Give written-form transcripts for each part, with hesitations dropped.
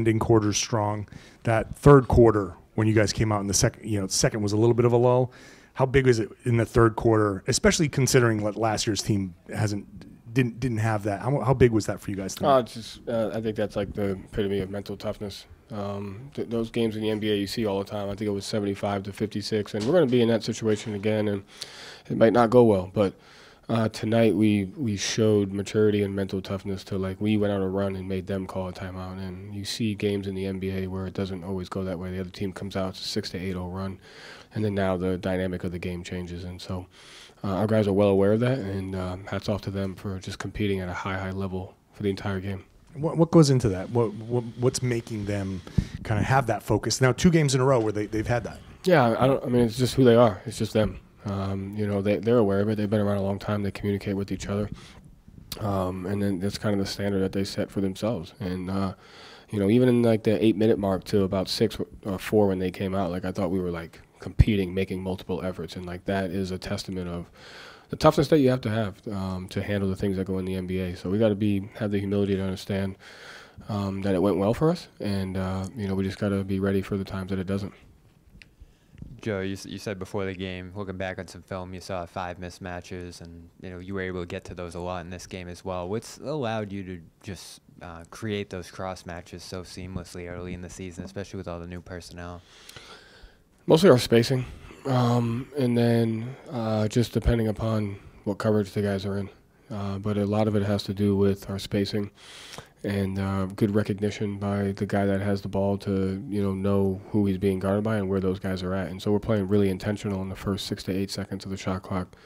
ending quarters strong. That third quarter, when you guys came out in the second, second was a little bit of a lull. How big was it in the third quarter, especially considering that last year's team didn't have that? How big was that for you guys tonight? I think that's like the epitome of mental toughness. Those games in the NBA you see all the time. I think it was 75 to 56, and we're going to be in that situation again, and it might not go well. But tonight we showed maturity and mental toughness to, like, we went on a run and made them call a timeout. And you see games in the NBA where it doesn't always go that way. The other team comes out, it's a 6-8-0 run, and then now the dynamic of the game changes. And so our guys are well aware of that, and hats off to them for just competing at a high level for the entire game. What goes into that? What's making them kind of have that focus? Now, 2 games in a row where they've had that. Yeah, I mean, it's just who they are. It's just them. They're aware of it. They've been around a long time. They communicate with each other. And then that's kind of the standard that they set for themselves. And, even in like the 8-minute mark to about 6 or 4 when they came out, like, I thought we were like competing, making multiple efforts. And like, that is a testament of the toughness that you have to handle the things that go in the NBA. So we got to have the humility to understand that it went well for us. And, we just got to be ready for the times that it doesn't. Joe, you said before the game, looking back on some film, you saw 5 mismatches, and you were able to get to those a lot in this game as well. What's allowed you to just create those cross matches so seamlessly early in the season, especially with all the new personnel? Mostly our spacing, and then just depending upon what coverage the guys are in. But a lot of it has to do with our spacing and good recognition by the guy that has the ball to know who he's being guarded by and where those guys are at. And so we're playing really intentional in the first 6 to 8 seconds of the shot clock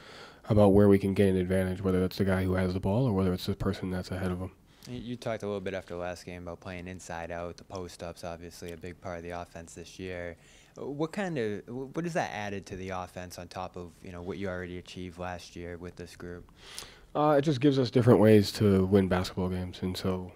about where we can gain an advantage, whether it's the guy who has the ball or whether it's the person that's ahead of him. You talked a little bit after the last game about playing inside out, the post-ups, obviously a big part of the offense this year. What has that added to the offense on top of what you already achieved last year with this group? It just gives us different ways to win basketball games. And so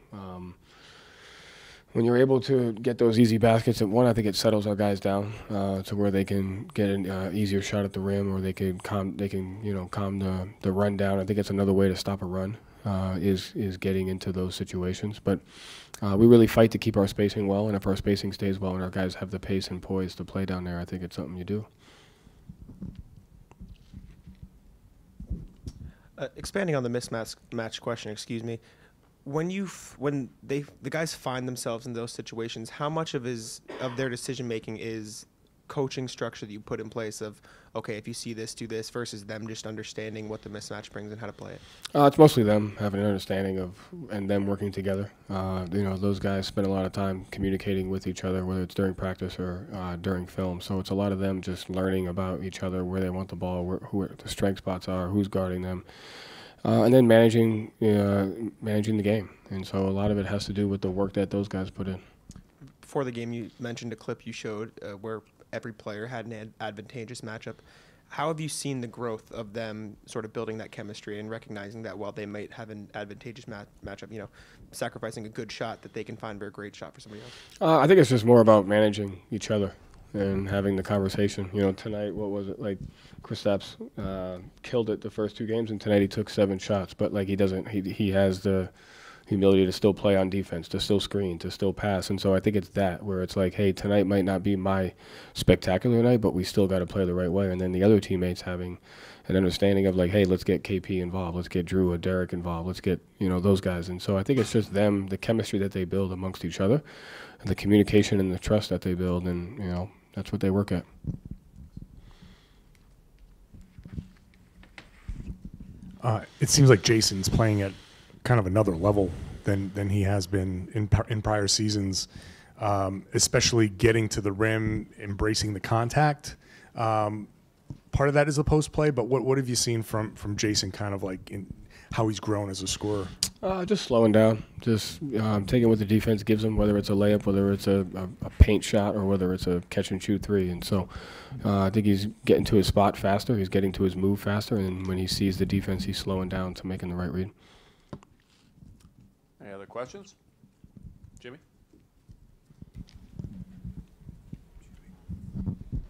when you're able to get those easy baskets, I think it settles our guys down to where they can get an easier shot at the rim, or they can calm the run down. I think it's another way to stop a run is getting into those situations. But we really fight to keep our spacing well, and if our spacing stays well and our guys have the pace and poise to play down there, I think it's something you do. Expanding on the mismatch question, when the guys find themselves in those situations, how much of their decision making is coaching structure that you put in place of, okay, if you see this, do this, versus them just understanding what the mismatch brings and how to play it? It's mostly them having an understanding of and them working together. Those guys spend a lot of time communicating with each other, whether it's during practice or during film. So it's a lot of them just learning about each other, where they want the ball, who the strength spots are, who's guarding them, and then managing the game. And so a lot of it has to do with the work that those guys put in. Before the game, you mentioned a clip you showed where every player had an advantageous matchup. How have you seen the growth of them sort of building that chemistry and recognizing that while they might have an advantageous matchup, sacrificing a good shot, that they can find a very great shot for somebody else? I think it's just more about managing each other and having the conversation. Tonight, what was it, like, Kristaps killed it the first 2 games, and tonight he took 7 shots, but like he has the humility to still play on defense, to still screen, to still pass. And so I think it's that, where it's like, hey, tonight might not be my spectacular night, but we still got to play the right way. And then the other teammates having an understanding of, like, hey, let's get KP involved, let's get Drew or Derek involved, let's get those guys. And so I think it's just them, the chemistry that they build amongst each other, and the communication and the trust that they build, and that's what they work at. It seems like Jason's playing at kind of another level than he has been in prior seasons, especially getting to the rim, embracing the contact. Part of that is the post play, but what have you seen from Jason, kind of like in how he's grown as a scorer? Just slowing down, just taking what the defense gives him, whether it's a layup, whether it's a paint shot, or whether it's a catch and shoot 3. And so I think he's getting to his spot faster, he's getting to his move faster, and when he sees the defense, he's slowing down to making the right read. Any other questions? Jimmy?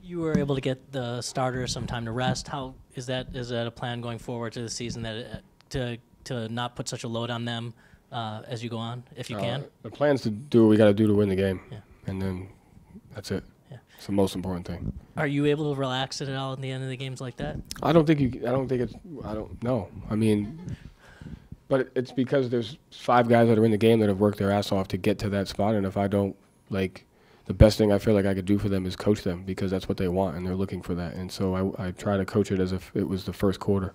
You were able to get the starters some time to rest. How is that a plan going forward to the season, that to not put such a load on them as you go on, if you can? The plan's to do what we got to do to win the game, Yeah. and then that's it. Yeah. It's the most important thing. Are you able to relax it at all at the end of the games like that? I don't know. I mean, but it's because there's 5 guys that are in the game that have worked their ass off to get to that spot, and if I don't, like, the best thing I feel like I could do for them is coach them because that's what they want and they're looking for that. And so I try to coach it as if it was the first quarter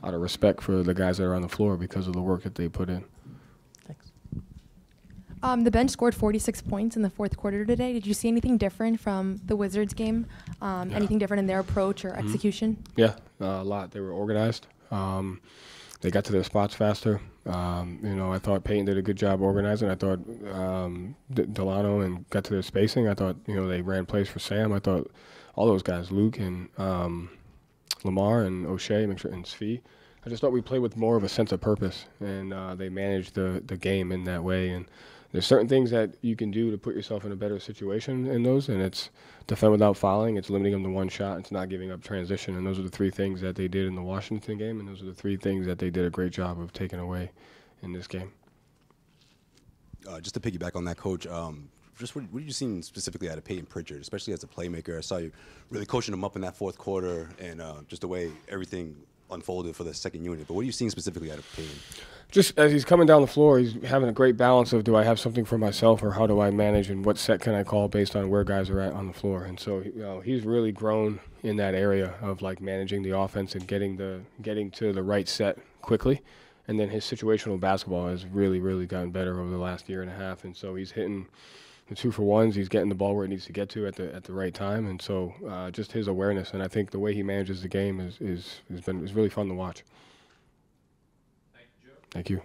out of respect for the guys that are on the floor because of the work that they put in. Thanks. The bench scored 46 points in the fourth quarter today. Did you see anything different from the Wizards game? Anything different in their approach or execution? Yeah, a lot. They were organized. They got to their spots faster. I thought Peyton did a good job organizing. I thought Delano and got to their spacing. I thought, they ran plays for Sam. I thought all those guys, Luke and Lamar and O'Shea and Svi, I just thought we played with more of a sense of purpose, and they managed the game in that way. And there's certain things that you can do to put yourself in a better situation in those, and it's defend without fouling, it's limiting them to one shot, it's not giving up transition, and those are the 3 things that they did in the Washington game, and those are the 3 things that they did a great job of taking away in this game. Just to piggyback on that, Coach, just what are you seeing specifically out of Peyton Pritchard, especially as a playmaker? I saw you really coaching him up in that fourth quarter and just the way everything unfolded for the second unit. But what are you seeing specifically out of Peyton? Just as he's coming down the floor, he's having a great balance of do I have something for myself or how do I manage and what set can I call based on where guys are at on the floor. And so he's really grown in that area of like managing the offense and getting to the right set quickly. And then his situational basketball has really, really gotten better over the last year and a half. And so he's hitting the 2-for-1s. He's getting the ball where it needs to get to at the right time. And so just his awareness, and I think the way he manages the game is really fun to watch. Thank you, Joe. Thank you.